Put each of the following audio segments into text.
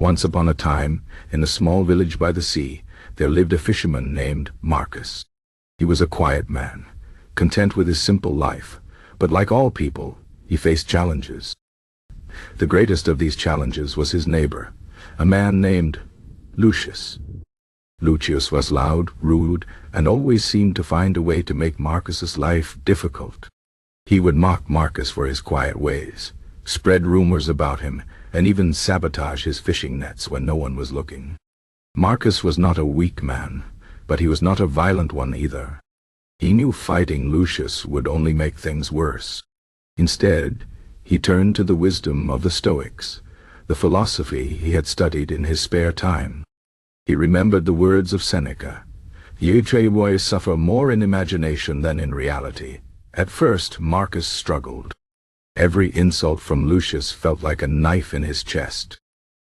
Once upon a time, in a small village by the sea, there lived a fisherman named Marcus. He was a quiet man, content with his simple life, but like all people, he faced challenges. The greatest of these challenges was his neighbor, a man named Lucius. Lucius was loud, rude, and always seemed to find a way to make Marcus's life difficult. He would mock Marcus for his quiet ways, spread rumors about him, and even sabotage his fishing nets when no one was looking. Marcus was not a weak man, but he was not a violent one either. He knew fighting Lucius would only make things worse. Instead, he turned to the wisdom of the Stoics, the philosophy he had studied in his spare time. He remembered the words of Seneca, "Ye boys suffer more in imagination than in reality." At first, Marcus struggled. Every insult from Lucius felt like a knife in his chest.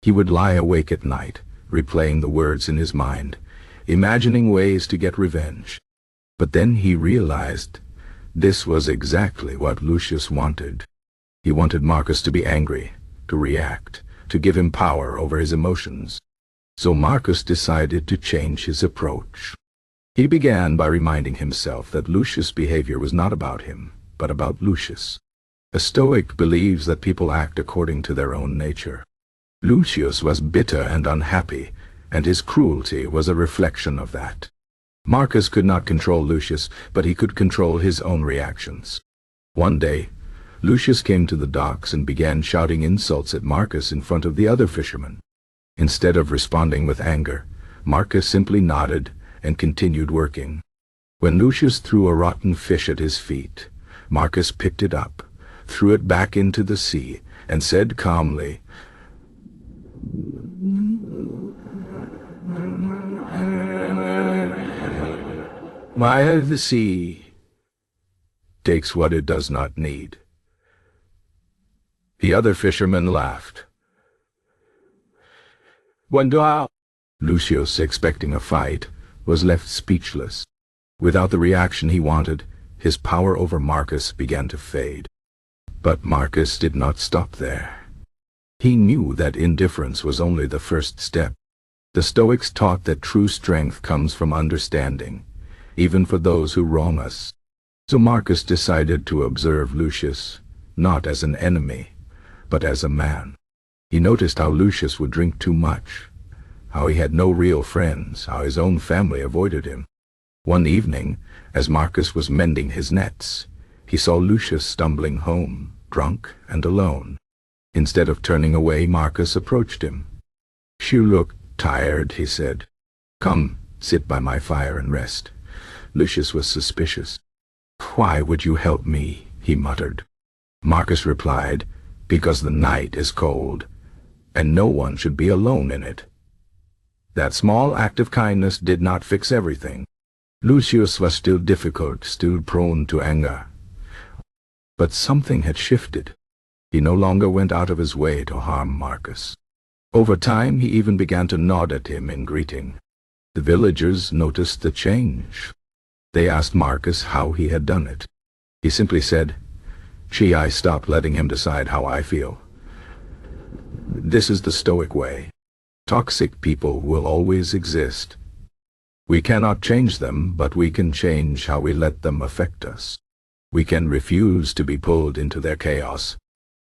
He would lie awake at night, replaying the words in his mind, imagining ways to get revenge. But then he realized this was exactly what Lucius wanted. He wanted Marcus to be angry, to react, to give him power over his emotions. So Marcus decided to change his approach. He began by reminding himself that Lucius' behavior was not about him, but about Lucius. A Stoic believes that people act according to their own nature. Lucius was bitter and unhappy, and his cruelty was a reflection of that. Marcus could not control Lucius, but he could control his own reactions. One day, Lucius came to the docks and began shouting insults at Marcus in front of the other fishermen. Instead of responding with anger, Marcus simply nodded and continued working. When Lucius threw a rotten fish at his feet, Marcus picked it up, threw it back into the sea, and said calmly, "Why the sea takes what it does not need." The other fishermen laughed. Lucius, expecting a fight, was left speechless. Without the reaction he wanted, his power over Marcus began to fade. But Marcus did not stop there. He knew that indifference was only the first step. The Stoics taught that true strength comes from understanding, even for those who wrong us. So Marcus decided to observe Lucius, not as an enemy, but as a man. He noticed how Lucius would drink too much, how he had no real friends, how his own family avoided him. One evening, as Marcus was mending his nets, he saw Lucius stumbling home, drunk and alone. Instead of turning away, Marcus approached him. "You look tired," he said. "Come, sit by my fire and rest." Lucius was suspicious. "Why would you help me?" he muttered. Marcus replied, "Because the night is cold, and no one should be alone in it." That small act of kindness did not fix everything. Lucius was still difficult, still prone to anger. But something had shifted. He no longer went out of his way to harm Marcus. Over time, he even began to nod at him in greeting. The villagers noticed the change. They asked Marcus how he had done it. He simply said, "Gee, I stopped letting him decide how I feel." This is the Stoic way. Toxic people will always exist. We cannot change them, but we can change how we let them affect us. We can refuse to be pulled into their chaos.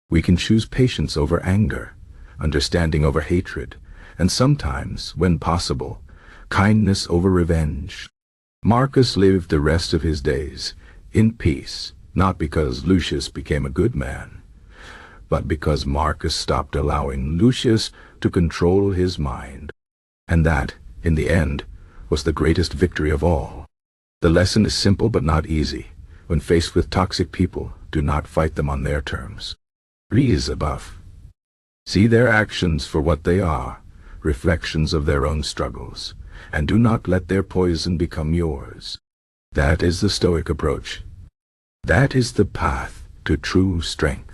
We can choose patience over anger, understanding over hatred, and sometimes, when possible, kindness over revenge. Marcus lived the rest of his days in peace, not because Lucius became a good man, but because Marcus stopped allowing Lucius to control his mind. And that, in the end, was the greatest victory of all. The lesson is simple but not easy. When faced with toxic people, do not fight them on their terms. Read above. See their actions for what they are, reflections of their own struggles, and do not let their poison become yours. That is the Stoic approach. That is the path to true strength.